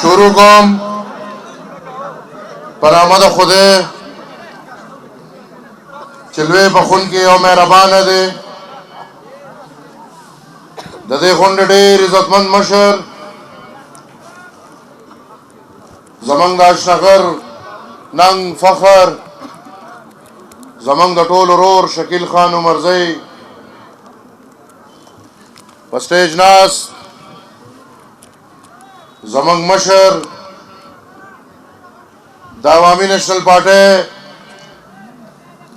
شروع کوم پر آمد خدای چې لوی بخونکی او مهربان دی. د دې غونډې ډېر عزتمند مشر زمونږ د اشنغر ننګ فخر زمونږ د ټول ورور شکیل خان عمرزی په سټیج ناست زمونږ مشر د عوامي نیشنل پارټۍ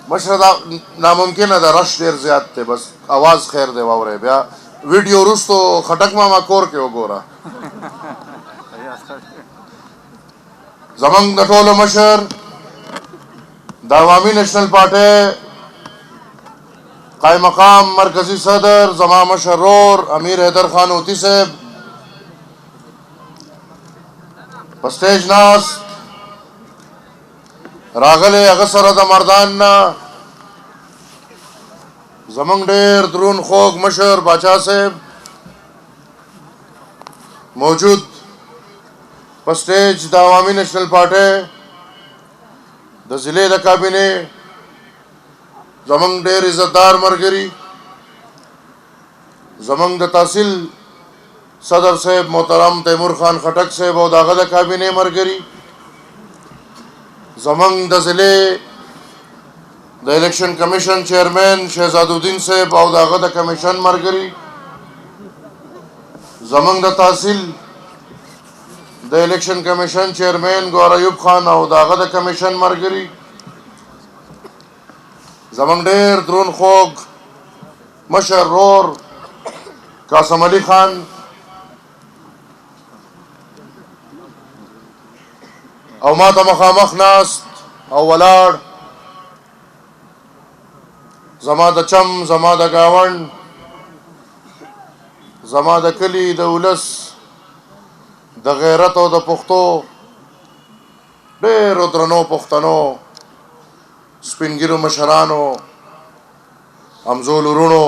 مشر دا ناممکنه ده رش ډېر زیات دی بس اواز خیر دی واورئ بیا ویډیو وروستو خټک ماما کور کې وګوره زمونږ د ټولو مشر د عوامي نیشنل پارټۍ قائم مقام مرکزی صدر زما مشر رور امیر حیدر خان اوتی صاحب په سټیج ناست راغلی هغه سره د مردان نه زمونږ ډېر درون خوږ مشر باچا صاحب موجود په سټیج د عوامي نیشنل پارټۍ د ضلع د کابینې زمونږ ډېر عزتدار ملګري زمونږ د تحصیل صدر صاحب محترم تیمور خان خټک صاحب او د هغه د کابینې ملګري زمونږ د ضلع د الیکشن کمیشن چیئرمین شهزاد الدین صاحب او د هغه د کمیشن ملګري زمونږ د تحصیل د الیکشن کمیشن چیئرمین ګور ایوب خان او د هغه د کمیشن ملګري زمونږ ډېر درون خوږ مشر رور قاسم علي خان او ما ته مخامخ ناست او ولاړ زما د چم زما د گاونډ زما د کلي د ولس د غیرت او د پښتو ډېرو درنو پښتنو سپینګیرو مشرانو همزول ورونو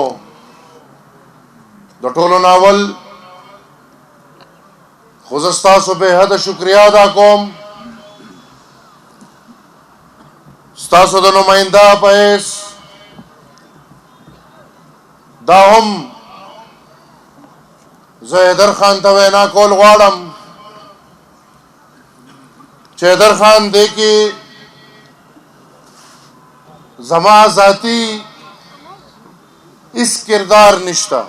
د ټولو ناول خو زه ستاسو بې حده شکریا ادا کوم ستاسو د نماینده په حیث دا هم زه حیدر خان ته وینا کول غواړم چې حیدر خان دی کې زما ذاتی اس کردار نشتا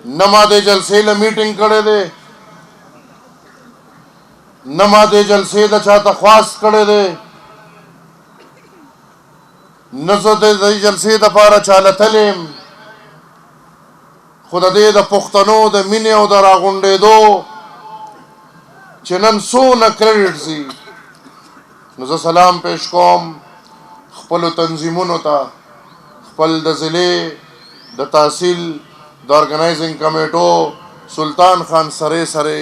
نه ما دې جلسې له میټینګ کړی دی نه ما دې جلسې د چا ته خواست کړی دی نه زه د دې جلسې دپاره چاله تلیم خو د دې د پښتنو د مینې او د راغونډېدو چې نن څونه کریډټ ځي نو زه سلام پیش کوم خپلو تنظیمونو ته خپل د ضلع د تحصیل د ارګنایزنګ کمیټو سلطان خان سره سره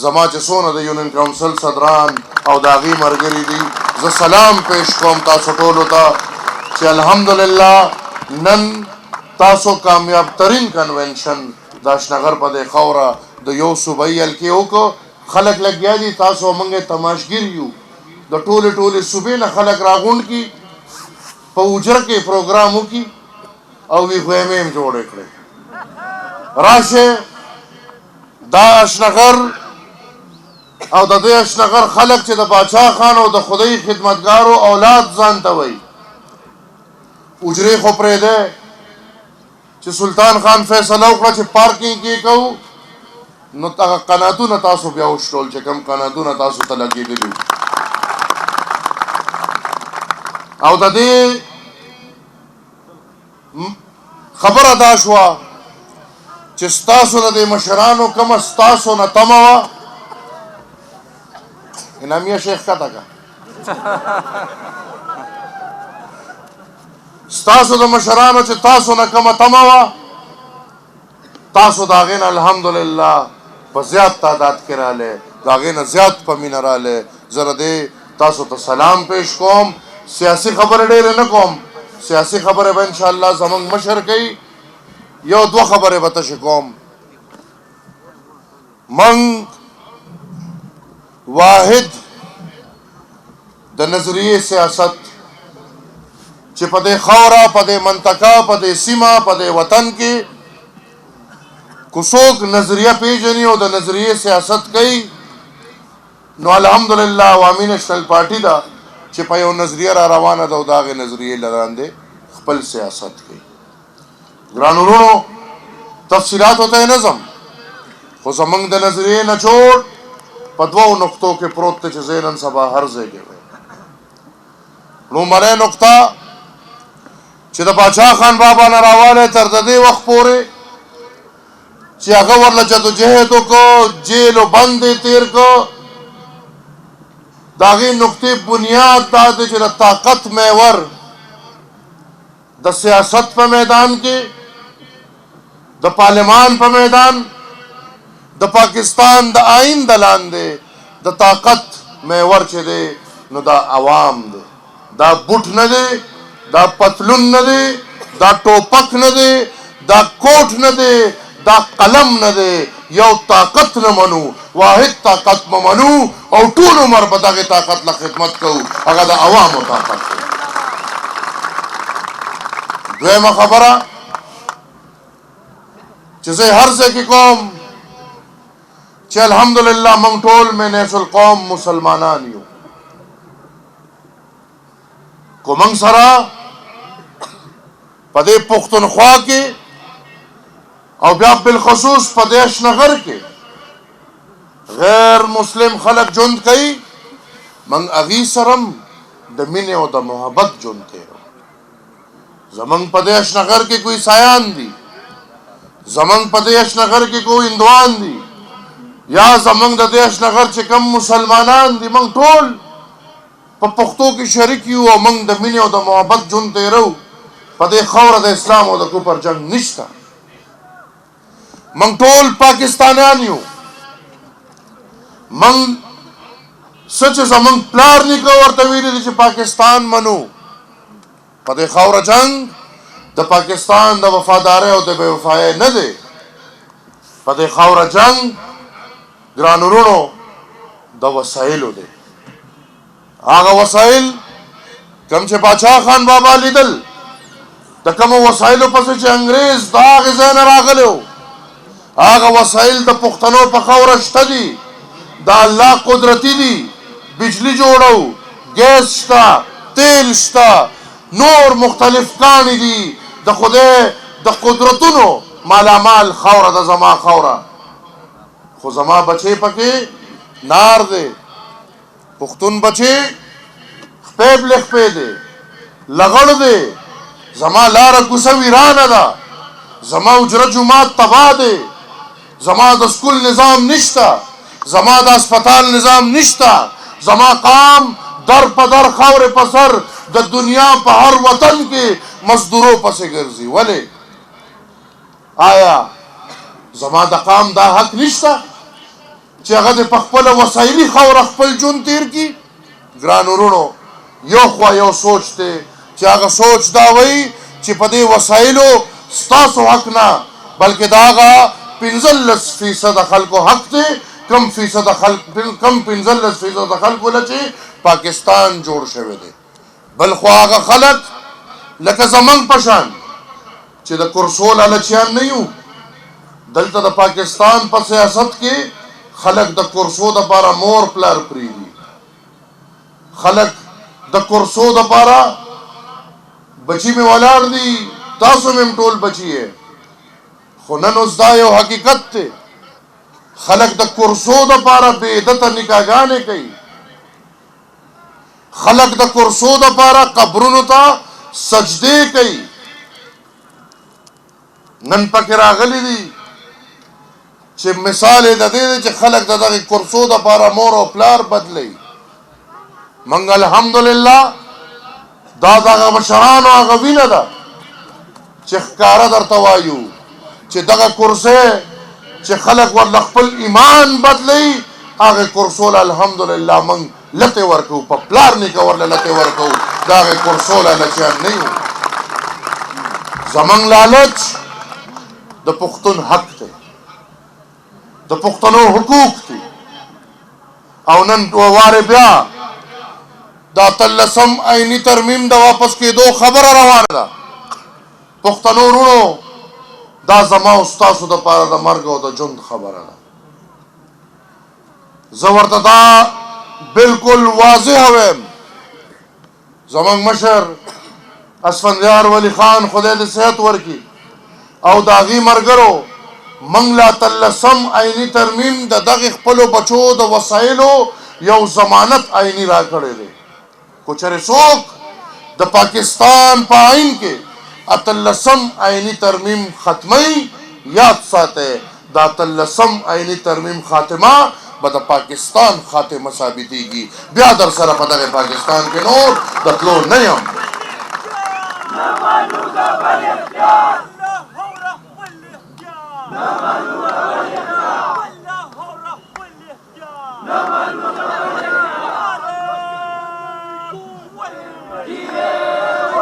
زما چې څونه د یونین کونسل صدران او د هغې ملګري دي زه سلام پیش کوم تاسو ټولو ته چې الحمدلله نن تاسو کامیاب ترین کنونشن د اشنغر په دې خاوره د یو صوبایي حلقې وکړو خلک لګیا دي تاسو موږ تماشګیر یو د ټولې صوبې نه خلک راغونډ کړي په اوجره کې پروګرام وکړي او وی خیمې هم جوړې کړې راشه دا اشنغر او د دې اشنغر خلک چې د باچا خان او د خدای خدمتګارو اولاد ځان ته وایي اوجرې خو پرېږدی چې سلطان خان فیصله وکړه چې پارکینګ کې کوو نو هغه قناتونه تاسو بیا وشټول چې کوم قناتونه تاسو ته لګېدلي او د دې خبره دا شوه چې ستاسو د دې مشرانو کومه ستاسو نه تمه وه انعامیه شیخ کته که ستاسو د مشرانو چې تاسو نه کومه تمه وه تاسو د هغې نه الحمدلله په زیات تعداد کې رالی د هغې نه زیات په مینه رالی زه د دې تاسو ته سلام پیش کوم سیاسي خبرې ډېرې نه کوم سیاسي خبرې به انشاءالله زمونږ مشر کوي یو دوه خبرې به تشې کوم من واحد د نظریه سیاست چې په دې خاوره په دې منطقه په دې سیمه په دې وطن کې کوڅوک نظریه پیژني او د نظریه سیاست کوي نو الحمدلله عوامي نېشنل پارټي دا چې په یو نظریه را روانه ده او د هغې نظریې لاندې خپل سیاست کوي. ګرانو وروڼو تفصیلاتو ته نه ځم خو زموږ د نظریې نچوړ په دوو نقطو کې پروت دی چې زه نن سبا هر ځای کې وایم. لومړۍ نقطه چې د باچا خان بابا نه راوالی تر د دې وخت پورې چې هغه ورله جدوجهد وکړو جیل و بند یې تېر کړ د هغې نقطې بنیاد دا دی چې د طاقت محور د سیاست په میدان کې د پارلمان په میدان د پاکستان د آئین د لاندې د طاقت محور چې دی نو دا عوام دی دا بوټ نه دی دا پتلون نه دی دا ټوپک نه دی دا کوټ نه دی دا قلم نه دی یو طاقت نه منو واحد طاقت نه منو او ټول عمر به دغې طاقت له خدمت کوو هغه د عوامو طاقت دی. دویمه خبره چې زه هر ځای کې کوم چې الحمدلله موږ ټول منیس القوم مسلمانان یو کو موږ سره په دې پښتونخوا کې او بیا بالخصوص په دې اشنغر کې غیر مسلم خلک ژوند کوي موږ هغې سره د مینې او د محبت ژوند تېرو. زمونږ په دې اشنغر کې کوئی سایان دي زمونږ په دې اشنغر کې کوئی هندوان دي یا زمونږ د دې اشنغر چې کم مسلمانان دي موږ ټول په پښتو کې شریک یو او موږ د مینې او د محبت ژوند تېرو. په دې خاوره د اسلام او د کفر جنګ نشته. موږ ټول پاکستانیان یو. موږ څه چې زمونږ پلار نیکه ورته ویلي دي چې پاکستان منو په دې خاوره جنګ د پاکستان د وفادارۍ او د بې وفایۍ نه دی. په دې خاوره جنګ ګرانو وروڼو د وسایلو دی. هغه وسایل کوم چې باچا خان بابا لیدل د کومو وسایلو پسې چې انګریز د هغې ځای نه راغلی و هغه وسایل د پښتنو په خاوره شته دي د الله قدرتي دي. بجلی جوړو ګیس شته تیل شته نور مختلف کاڼي دي د خدای د قدرتونو مالامال خاوره د زما خاوره خو زما بچې پکې نار دی. پښتون بچې خپې بلې خپې دی لغړ دی. زما لاره کوڅه ویرانه ده. زما اجره جومات تباه دی. زما د سکول نظام نشته. زما د اسپتال نظام نشته. زما قام در په در خاورې په سر د دنیا په هر وطن کې مزدورو پسې ګرځي. ولې آیا زما د قام دا حق نشته چې هغه د په خپله وسایلي خاوره خپل ژوند تېر کړي؟ ګرانو وروڼو یو خوا یو سوچ دی چې هغه سوچ دا وایي چې په دې وسایلو ستاسو حق نه بلکې د هغه 15% خلکو حق دی. کم 15% خلکو له چې پاکستان جوړ شوی دی. بل خوا هغه خلک لکه زمونږ په شان چې د کرسو لالچیان نه یو. دلته د پاکستان په سیاست کې خلک د کرسو دپاره مور پلار پرېږدي. خلک د کرسو دپاره بچي مې ولاړ دي تاسو مې هم ټول بچي یې خو نن اوس دا یو حقیقت دی. خلک د کرسو دپاره بې عدته نکاحګانې کوي. خلک د کرسو دپاره قبرونو ته سجدې کوي. نن پکې راغلی دي چې مثال یې د دې دی چې خلک د دغې کرسو دپاره مور او پلار بدلوي. موږ الحمدلله دا د هغه مشرانو هغه وینه ده چې ښکاره درته وایو چې دغه کرسۍ چې خلک ورله خپل ایمان بدلوي هغې کرسو له الحمدلله موږ لتې ورکوو په پلار نیکه ورله لتې ورکوو د هغې کرسو لالچیان نه یو. زموږ لالچ د پښتون حق دی. د پښتنو حقوق دي او نن واره بیا دا 13 آئینی ترمیم د واپس کېدو خبره روانه ده. پښتنو وروڼو دا زما او ستاسو دپاره د مرګ او د ژوند خبره ده. زه ورته دا بالکل واضح وایم، زموږ مشر اسفندیار ولی خان خدای دې صحت ورکړي او د هغې ملګرو موږ لا 13 آئیني ترمیم د دغې خپلو بچو د وسایلو یو ضمانت آئیني را کړی دی. کو چېرې څوک د پاکستان په آئین کې 13 آئیني ترمیم ختموي، یاد ساتئ دا 13 آئیني ترمیم خاتمه به د پاکستان خاتمه ثابتېږي. بیا در سره په دغه پاکستان کې نور د تلو نه یم.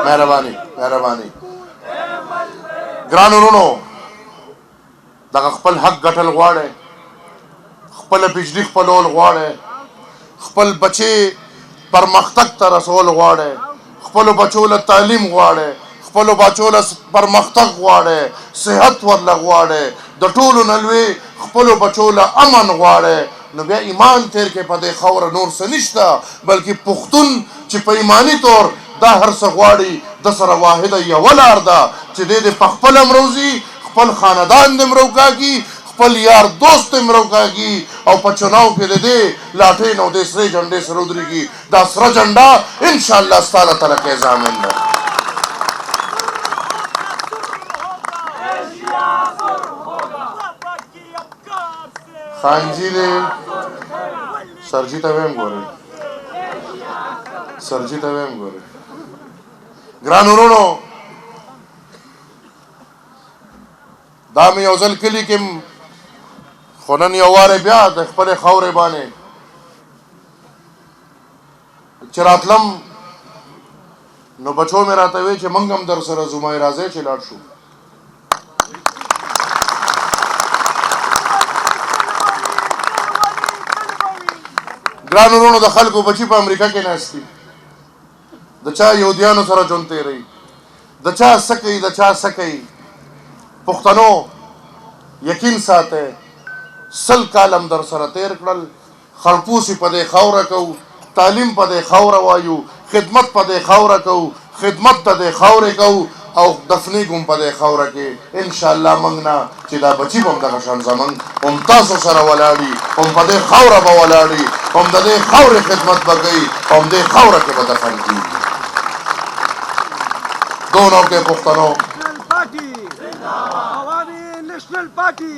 مهرباني مهرباني ګران وروڼو، دغه خپل حق ګټل غواړئ، خپله بجلي خپلول غواړئ، خپل بچې پرمختګ ته رسول غواړئ، خپلو بچو له تعلیم غواړئ، خپلو بچو له پرمختګ غواړئ، صحت ورله غواړئ، د ټولو نه لوی خپلو بچو له امن غواړئ، نو بیا ایمان تیر کې په دې خاوره نور څه نشته، بلکې پښتون چې په ایماني طور دا هر څه غواړي د سره واحده یوه لار ده چې دی دې په خپله مروځي، خپل خاندان دې مروکاږي، خپل یار دوست دې مروکاږي او په چناو کې د دې لاټین او دې سرې جنډې سره ودرېږي. دا سره جنډه انشاءالله ستا له ترقۍ ضامن ده. خانجي دې سرجي ته ویم ګورئ، سرجي ته ویم ګورئ. ګران وروڼو، دا مې یو ځل کلي کې خو نن یو وارې بیا د خپلې خاورې باندې چې راتلم نو بچو مې راته وی چې موږ هم در سره ځو. ما راځئ چې لاړ شو. ګران وروڼو، د خلکو بچي په امریکا کې ناست دي، د چا یهودیانو سره ژوند تېروي، د چا څه کوي د چا څه کوي. پښتنو یقین ساتئ 100 کال هم در سره تېر کړل، خړپوسي په دې خاوره کوو، تعلیم په دې خاوره وایو، خدمت په دې خاوره کوو، خدمت د دې خاورې کوو او دفنېږو هم په دې خاوره کې. انشاءالله موږ نه چې دا بچي به هم دغه شان زموږ هم تاسو سره ولاړي، هم په دې خاوره به ولاړي، هم د دې خاورې خدمت به کوي او هم دې خاوره کې به دفن کېږي. دونوں کے پختنوں نیشنل پارٹی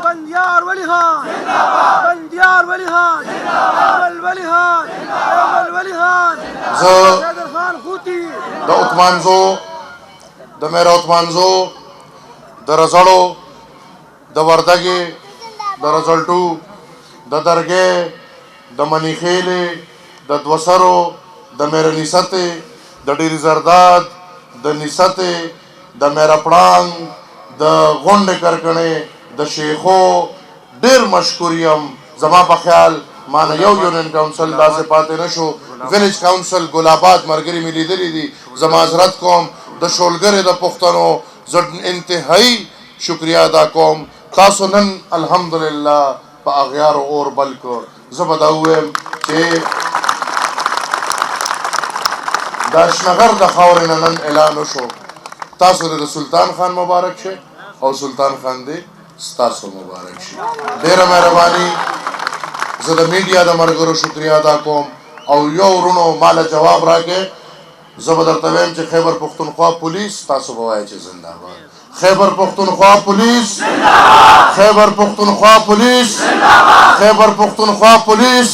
بندیار ولی خان، بندیار ولی خان، احمد ولی خان، احمد ولی خان، حیدر خان خوتی، د عثمانزو، د میر عثمانزو، د رزړو، د وردګې، د رزلټو، د درګې، د منیخېلې، د دوسرو، د میر نسته، د ډېرې زرداد، د نسته، د میره پړانګ، د غونډې کرکنې، د شیخو ډېر مشکور یم. زما په خیال ما نه یو یونین کونسل داسې پاتې نه شو. ویلیج کونسل ګل آباد ملګري مې لیدلي دي. زه معذرت کوم د شولګرې د پښتنو زه انتهایي شکریه ادا کوم. تاسو نن الحمدلله په اغیارو اور بل کړ. زه به دا ووایم چې د اشنغر د خاورې نه نن اعلان وشو. تاسو د سلطان خان مبارک شي او سلطان خان دې ستاسو مبارک شي. ډېره مهرباني. زه د میډیا د ملګرو شکریه ادا کوم او یو ورونو ماله جواب راکړې. زه به درته وایم چې خیبر پښتونخوا پولیس، تاسو به وایئ چې زنده باد. خیبر پښتونخوا پولیس، خیبر پښتونخوا پولیس، خیبر پښتونخوا پولیس.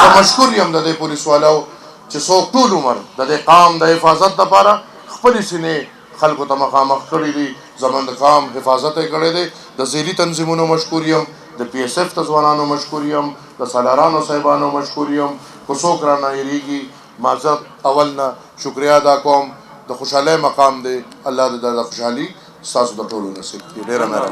زه مشکور یم د دې پولیس والو چې څوک ټول عمر د دې قام د حفاظت لپاره خپلې سینې خلکو ته مخامخ کړي دي. زموږ د قام حفاظت یې کړی دی. د ذیلي تنظیمونو مشکور یم، د پی ایس ایف د ځوانانو مشکور یم، د سالارانو صاحبانو مشکور یم. که څوک رانه هېرېږي معذرت اول نه شکریه ادا کوم. د خوشحالۍ مقام دی. الله دې د خوشحالي ستاسو د ټولو نصیب کړي. ډېره مهرباني.